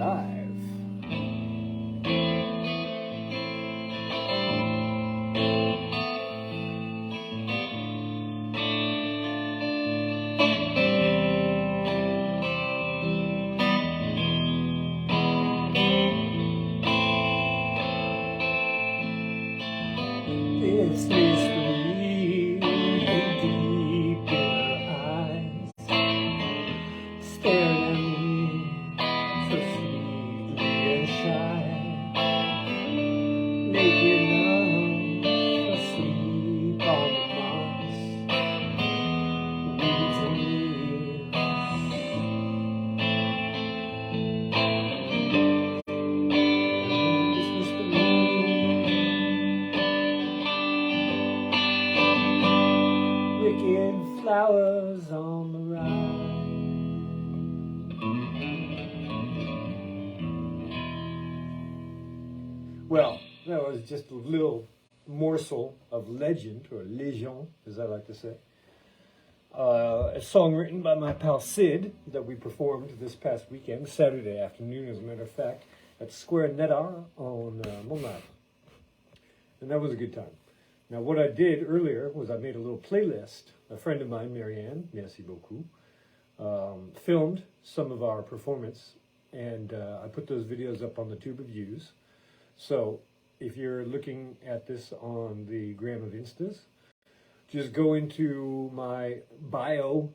live. This mystery deep in her eyes, staring at me so sweetly and shy, naked now, asleep on the moss, weeds and leaves. This mystery. Wicked flowers on the rise. Well, that was just a little morsel of legend, or legend, as I like to say. A song written by my pal Sid that we performed this past weekend, Saturday afternoon, as a matter of fact, at Square Nadar on Montmartre. And that was a good time. Now, what I did earlier was I made a little playlist. A friend of mine, Marianne, merci beaucoup, filmed some of our performance, and I put those videos up on the Tube of Views. So, if you're looking at this on the gram of Instas, just go into my bio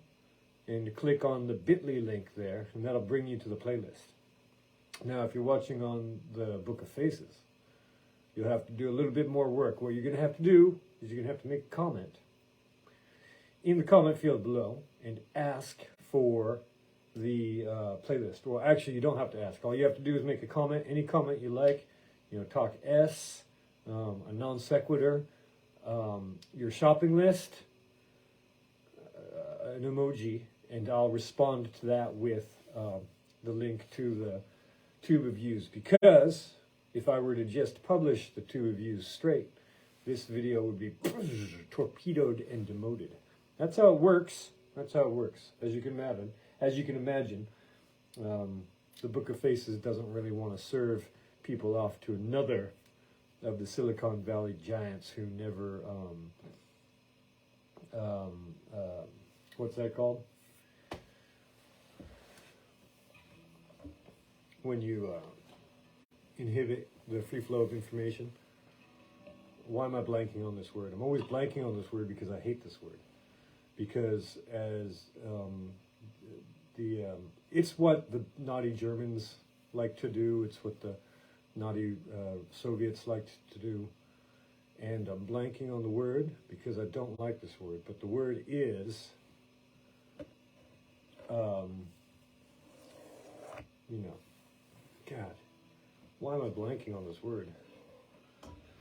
and click on the bit.ly link there, and that'll bring you to the playlist. Now, if you're watching on the Book of Faces, you'll have to do a little bit more work. What you're going to have to do is you're going to have to make a comment in the comment field below and ask for the playlist. Well, actually, you don't have to ask. All you have to do is make a comment, any comment you like. You know, talk S, a non sequitur, your shopping list, an emoji, and I'll respond to that with the link to the Tube of Views. Because if I were to just publish the Tube of Views straight, this video would be torpedoed and demoted. That's how it works. That's how it works. As you can imagine, the Book of Faces doesn't really want to serve people off to another of the Silicon Valley giants who never, what's that called? When you inhibit the free flow of information. Why am I blanking on this word? I'm always blanking on this word because I hate this word. Because as it's what the naughty Germans like to do. It's what the naughty Soviets liked to do. And I'm blanking on the word because I don't like this word. But the word is, God, why am I blanking on this word?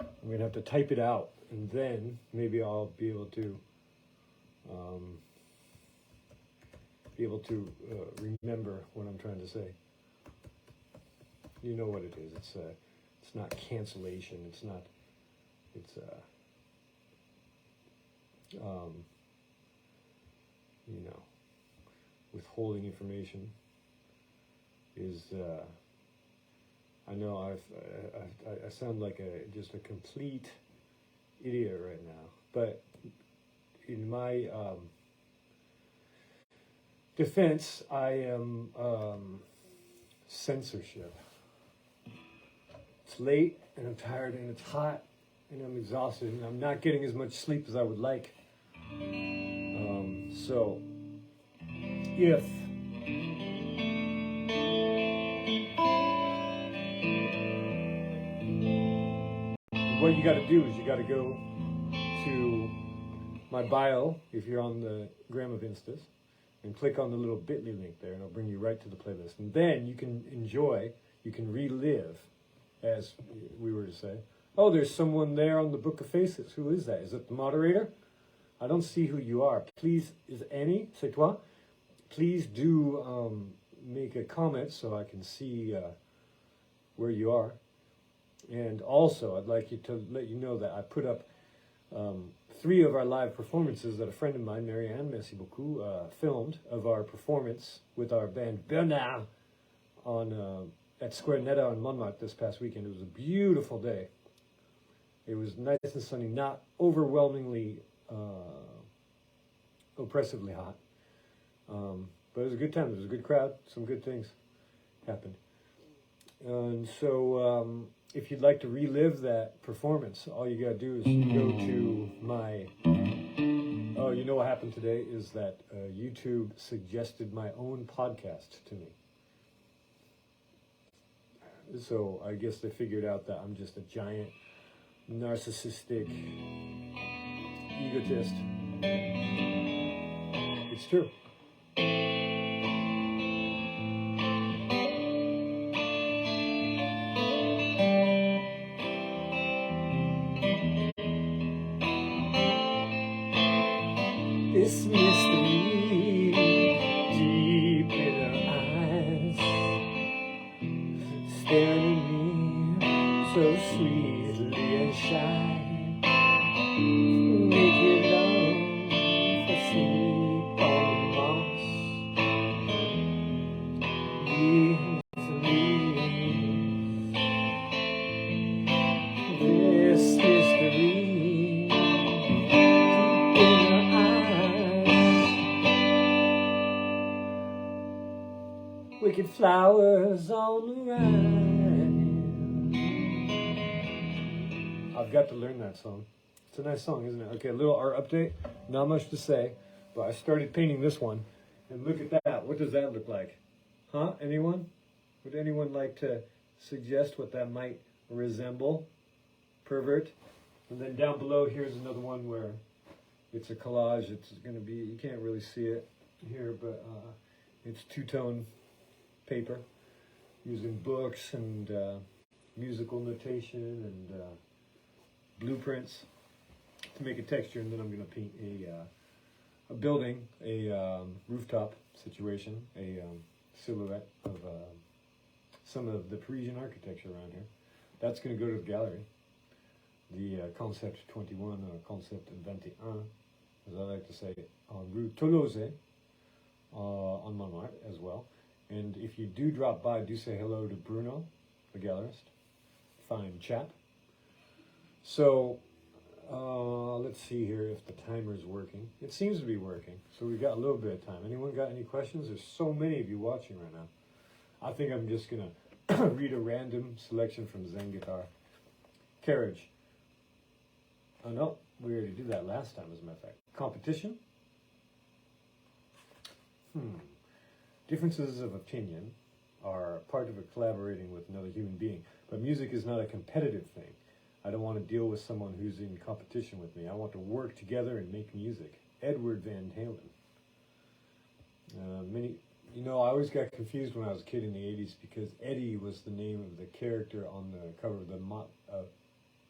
I'm going to have to type it out, and then maybe I'll be able to remember what I'm trying to say. You know what it is. It's not cancellation. It's withholding information is. I know I sound like just a complete idiot right now, but in my defense, I am censorship. It's late, and I'm tired, and it's hot, and I'm exhausted, and I'm not getting as much sleep as I would like. So, if what you got to do is you got to go to my bio, if you're on the gram of Instas, and click on the little bit.ly link there, and it'll bring you right to the playlist. And then you can relive, as we were to say, oh, there's someone there on the Book of Faces. Who is that? Is it the moderator? I don't see who you are. Please, is Annie, c'est toi? Please do make a comment so I can see where you are. And also, I'd like to let you know that I put up 3 of our live performances that a friend of mine, Marianne, merci beaucoup, filmed of our performance with our band Bernard on at Square Nadar in Montmartre this past weekend. It was a beautiful day. It was nice and sunny, not overwhelmingly oppressively hot. But it was a good time. There was a good crowd. Some good things happened. And so if you'd like to relive that performance, all you got to do is go to my... Oh, you know what happened today is that YouTube suggested my own podcast to me. So I guess they figured out that I'm just a giant narcissistic egotist. It's true. This mystery deep in her eyes, staring at me so sweetly and shy, make it long for sleep on the moss. This mystery in her eyes, wicked flowers on the ride. I've got to learn that song. It's a nice song, isn't it? Okay, a little art update. Not much to say, but I started painting this one. And look at that. What does that look like? Huh? Anyone? Would anyone like to suggest what that might resemble? Pervert? And then down below, here's another one where it's a collage. It's going to be, you can't really see it here, but it's two-tone paper using books and musical notation and blueprints to make a texture, and then I'm going to paint a building, a rooftop situation, a silhouette of some of the Parisian architecture around here. That's going to go to the gallery. The Concept 21 or Concept 21, as I like to say, on Rue Tolosa, on Montmartre as well. And if you do drop by, do say hello to Bruno, the gallerist. Fine chap. So, let's see here if the timer's working. It seems to be working, so we've got a little bit of time. Anyone got any questions? There's so many of you watching right now. I think I'm just going to read a random selection from Zen Guitar. Carriage. Oh, no, we already did that last time, as a matter of fact. Competition. Differences of opinion are part of collaborating with another human being, but music is not a competitive thing. I don't want to deal with someone who's in competition with me. I want to work together and make music. Edward Van Halen. I always got confused when I was a kid in the 80s because Eddie was the name of the character on the cover of the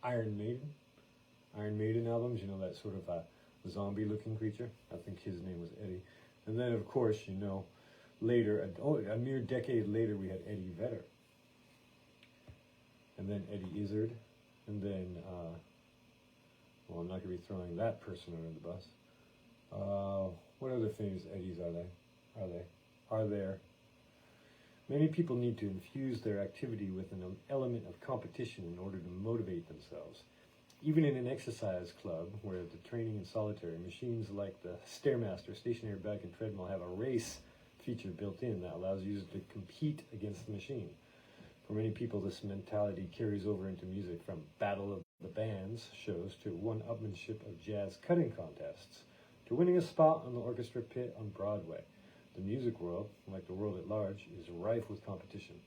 Iron Maiden albums, that sort of zombie-looking creature. I think his name was Eddie. And then, of course, later, a mere decade later, we had Eddie Vedder. And then Eddie Izzard. And then, I'm not going to be throwing that person under the bus. What other famous Eddies are there? Many people need to infuse their activity with an element of competition in order to motivate themselves. Even in an exercise club, where the training in solitary, machines like the Stairmaster, stationary bike, and treadmill have a race feature built in that allows users to compete against the machine. For many people, this mentality carries over into music, from Battle of the Bands shows to one-upmanship of jazz cutting contests, to winning a spot on the orchestra pit on Broadway. The music world, like the world at large, is rife with competition.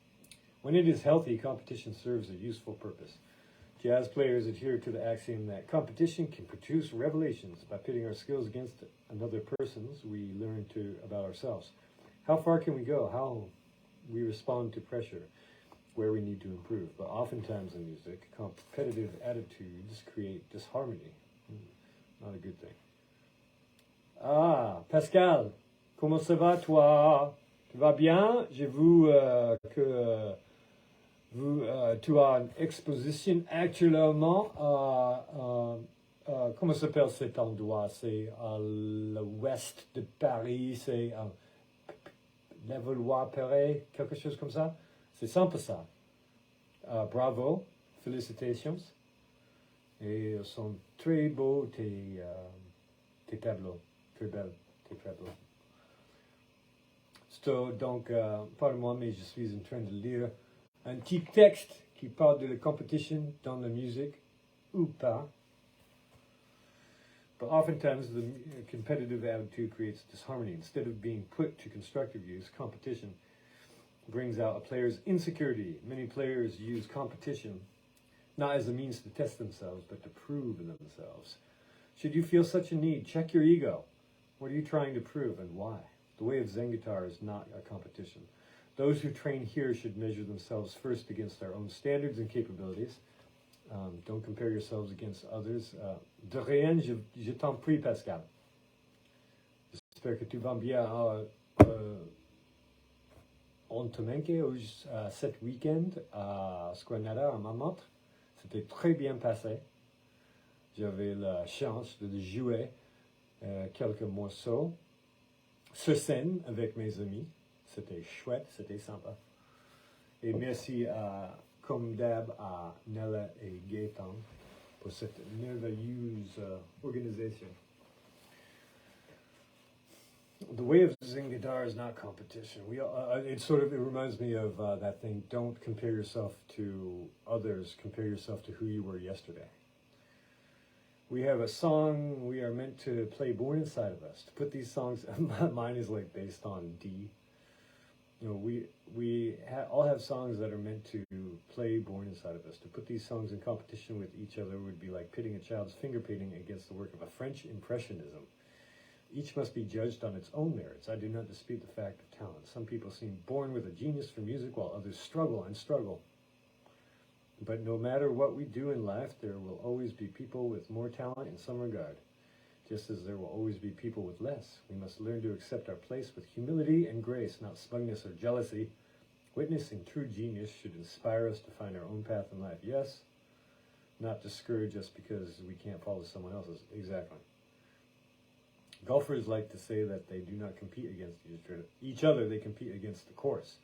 When it is healthy, competition serves a useful purpose. Jazz players adhere to the axiom that competition can produce revelations. By pitting our skills against another person's, we learn about ourselves. How far can we go? How we respond to pressure, where we need to improve. But oftentimes in music, competitive attitudes create disharmony. Not a good thing. Ah, Pascal, comment ça va toi? Tu vas bien? J'ai vu que tu as une exposition actuellement. Comment s'appelle cet endroit? C'est à l'ouest de Paris, c'est Levallois-Perret, quelque chose comme ça. C'est simple ça. Bravo, félicitations. Et ils sont très beaux tes tableaux, très belles tes tableaux. Donc, pardon-moi, mais je suis en train de lire un petit texte qui parle de la competition dans la musique, ou pas. But oftentimes the competitive attitude creates disharmony. Instead of being put to constructive use, competition brings out a player's insecurity. Many players use competition not as a means to test themselves, but to prove themselves. Should you feel such a need, check your ego. What are you trying to prove and why? The way of Zen Guitar is not a competition. Those who train here should measure themselves first against their own standards and capabilities. Don't compare yourselves against others. De rien, je t'en prie, Pascal. J'espère que tu vas bien. On te manquait cet week-end à Square Nadar à Montmartre. C'était très bien passé. J'avais la chance de jouer quelques morceaux sur scène avec mes amis. C'était chouette, c'était sympa. Et merci comme d'hab à Nella et Gaëtan pour cette merveilleuse organisation. The way of Zen Guitar is not competition. It reminds me of that thing, don't compare yourself to others, compare yourself to who you were yesterday. We have a song we are meant to play born inside of us. To put these songs, mine is like based on D. You know, we all have songs that are meant to play born inside of us. To put these songs in competition with each other would be like pitting a child's finger painting against the work of a French Impressionism. Each must be judged on its own merits. I do not dispute the fact of talent. Some people seem born with a genius for music while others struggle and struggle. But no matter what we do in life, there will always be people with more talent in some regard, just as there will always be people with less. We must learn to accept our place with humility and grace, not smugness or jealousy. Witnessing true genius should inspire us to find our own path in life. Yes, not discourage us because we can't follow someone else's. Exactly. Golfers like to say that they do not compete against each other, they compete against the course.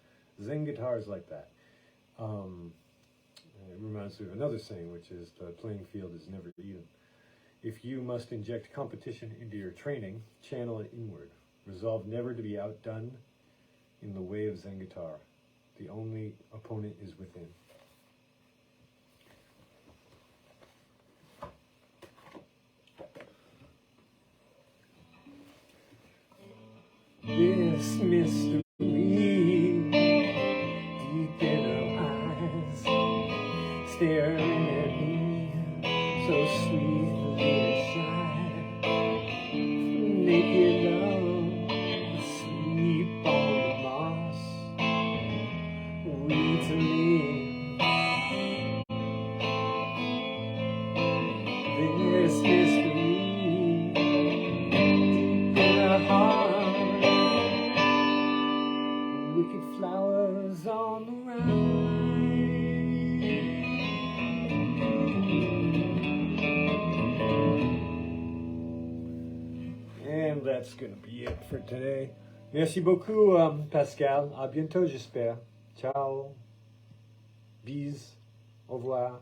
Zen Guitar is like that. It reminds me of another saying, which is the playing field is never even. If you must inject competition into your training, channel it inward. Resolve never to be outdone in the way of Zen Guitar. The only opponent is within. This mystery deep in her eyes, staring at me so sweetly and shy. Naked love, asleep on the moss, we to live. This mystery deep in her heart. Wicked flowers on the ground. And that's gonna be it for today. Merci beaucoup, Pascal. À bientôt, j'espère. Ciao. Bis. Au revoir.